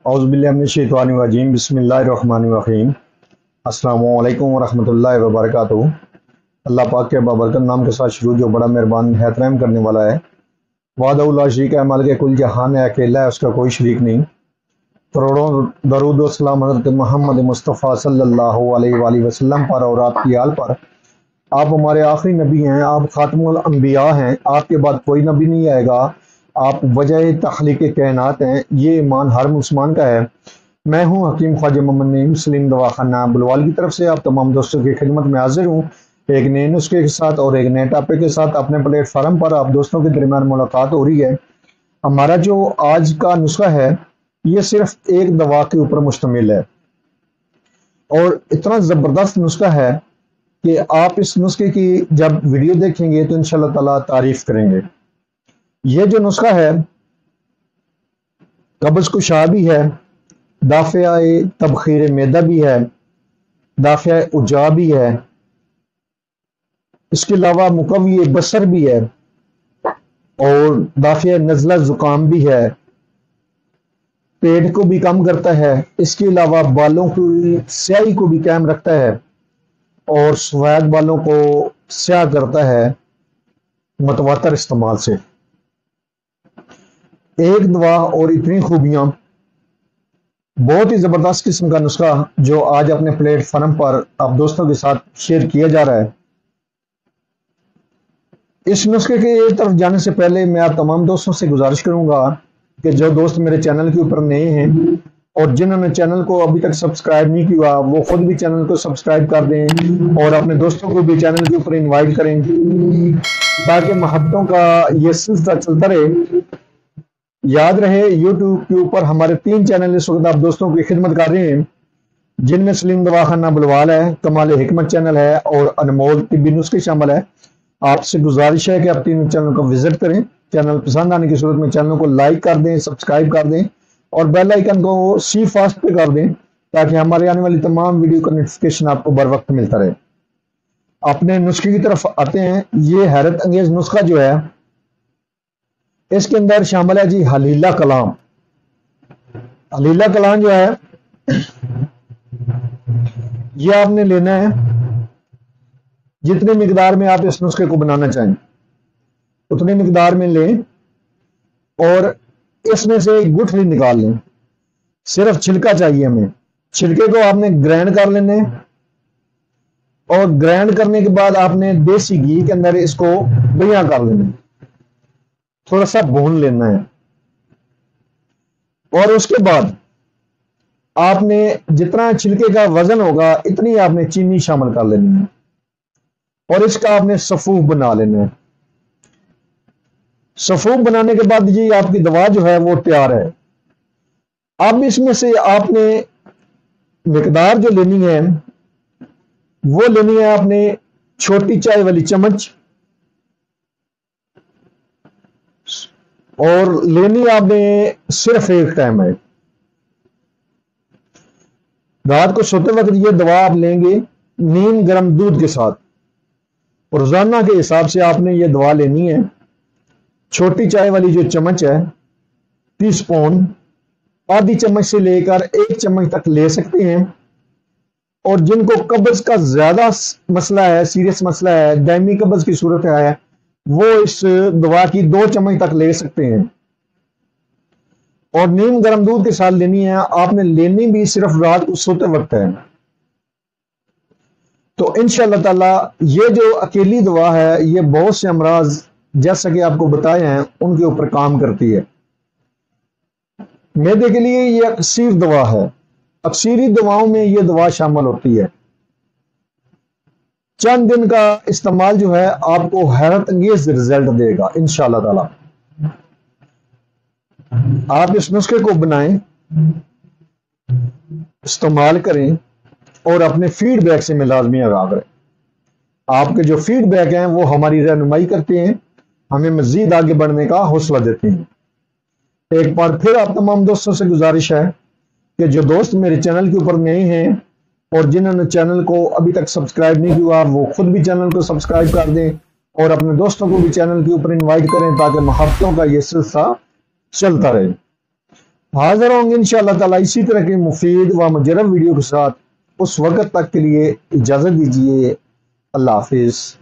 औज़ुबिल्लाहि बिस्मिल्लाहिर्रहमानिर्रहीम। अस्सलामु अलैकुम वरहमतुल्लाहि वबरकातुहू। अल्लाह पाक के बाबरकत नाम के साथ शुरू जो बड़ा मेहरबान निहायत रहम करने वाला है। वहदहू ला शरीक है, मालिक कुल जहान है, अकेला है, उसका कोई शरीक नहीं। करोड़ों दरूद व सलाम हज़रत मोहम्मद मुस्तफ़ा सल्लल्लाहु अलैहि वसल्लम पर और आपकी आल पर। आप हमारे आखिरी नबी हैं, आप खातमुल अंबिया हैं, आपके बाद कोई नबी नहीं आएगा। आप वजह तख्लीक़ कायनात हैं, ये ईमान हर मुसलमान का है। मैं हूँ हकीम ख्वाजा मोहम्मद नईम सलीम दवाखाना बुलवाल की तरफ से आप तमाम दोस्तों की खिदमत में हाजिर हूँ, एक नए नुस्खे के साथ और एक नए टॉपिक के साथ। अपने प्लेटफार्म पर आप दोस्तों के दरमियान मुलाकात हो रही है। हमारा जो आज का नुस्खा है ये सिर्फ एक दवा के ऊपर मुश्तमिल है और इतना ज़बरदस्त नुस्खा है कि आप इस नुस्खे की जब वीडियो देखेंगे तो इंशाअल्लाह ताला तारीफ करेंगे। ये जो नुस्खा है कब्ज़ कुशा भी है, दाफ़िया तबखीर मैदा भी है, दाफ़िया उजा भी है, इसके अलावा मुकव्वी बसर भी है और दाफ़िया नज़ला ज़ुकाम भी है, पेट को भी कम करता है। इसके अलावा बालों की स्याही को भी कायम रखता है और सफ़ेद बालों को स्याह करता है मुतवातर इस्तेमाल से। एक दवा और इतनी खूबियां, बहुत ही ज़बरदस्त किस्म का नुस्खा जो आज अपने प्लेटफार्म पर आप दोस्तों के साथ शेयर किया जा रहा है। इस नुस्खे के तरफ जाने से पहले मैं आप तमाम दोस्तों से गुजारिश करूंगा कि जो दोस्त मेरे चैनल के ऊपर नए हैं और जिन्होंने चैनल को अभी तक सब्सक्राइब नहीं किया वो खुद भी चैनल को सब्सक्राइब कर दें और अपने दोस्तों को भी चैनल के ऊपर इनवाइट करें ताकि मोहब्बतों का ये सिलसिला चलता रहे। याद रहे यूट्यूब के ऊपर हमारे 3 चैनल इस वक्त आप दोस्तों की खिदमत कर रहे हैं, जिनमें सलीम दवाखाना बुलवाल है, कमाल हिकमत चैनल है और अनमोल तिब्बी नुस्खे शामिल है। आपसे गुजारिश है कि आप तीनों चैनल को विजिट करें। चैनल पसंद आने की सूरत में चैनल को लाइक कर दें, सब्सक्राइब कर दें और बेल आइकन को सी फास्ट पे कर दें ताकि हमारे आने वाली तमाम वीडियो का नोटिफिकेशन आपको बर वक्त मिलता रहे। अपने नुस्खे की तरफ आते हैं। ये हैरत अंगेज नुस्खा जो है इसके अंदर शामिल है जी हलीला कलाम। हलीला कलाम जो है ये आपने लेना है, जितने मिकदार में आप इस नुस्खे को बनाना चाहें उतनी मिकदार में लें और इसमें से एक गुठली निकाल लें। सिर्फ छिलका चाहिए हमें। छिलके को आपने ग्राइंड कर लेना है और ग्राइंड करने के बाद आपने देसी घी के अंदर इसको बयां कर लेना है, थोड़ा सा भून लेना है और उसके बाद आपने जितना छिलके का वजन होगा इतनी आपने चीनी शामिल कर लेनी है और इसका आपने सफूफ बना लेना है। सफूफ बनाने के बाद ये आपकी दवा जो है वो तैयार है। अब इसमें से आपने मिकदार जो लेनी है वो लेनी है आपने छोटी चाय वाली चम्मच और लेनी आपने सिर्फ एक टाइम है। रात को सोते वक्त ये दवा आप लेंगे नीम गर्म दूध के साथ। रोजाना के हिसाब से आपने ये दवा लेनी है। छोटी चाय वाली जो चम्मच है टीस्पून, आधी चम्मच से लेकर 1 चम्मच तक ले सकते हैं और जिनको कब्ज का ज्यादा मसला है, सीरियस मसला है, दायमी कब्ज की सूरत है, वो इस दवा की 2 चम्मच तक ले सकते हैं और नीम गर्म दूध के साथ लेनी है। आपने लेनी भी सिर्फ रात को सोते वक्त है। तो इंशाअल्लाह ताला ये जो अकेली दवा है ये बहुत से अमराज जैसा कि आपको बताए हैं उनके ऊपर काम करती है। मैदे के लिए ये अक्सीर दवा है। अक्सीरी दवाओं में ये दवा शामिल होती है। चंद दिन का इस्तेमाल जो है आपको हैरत अंगेज रिजल्ट देगा इंशाअल्लाह ताला। आप इस नुस्खे को बनाएं, इस्तेमाल करें और अपने फीडबैक से मैं लाजमी आगाह करें। आपके जो फीडबैक हैं वो हमारी रहनुमाई करते हैं, हमें मजीद आगे बढ़ने का हौसला देते हैं। एक बार फिर आप तमाम दोस्तों से गुजारिश है कि जो दोस्त मेरे चैनल के ऊपर नए हैं और जिन्होंने चैनल को अभी तक सब्सक्राइब नहीं किया वो खुद भी चैनल को सब्सक्राइब कर दें और अपने दोस्तों को भी चैनल के ऊपर इनवाइट करें ताकि मोहब्बतों का ये सिलसिला चलता रहे। حاضر ہوں گے انشاءاللہ تعالیٰ اسی طرح کی مفید و مجرب ویڈیو کے ساتھ. اس وقت تک کے لیے اجازت دیجیے. اللہ حافظ.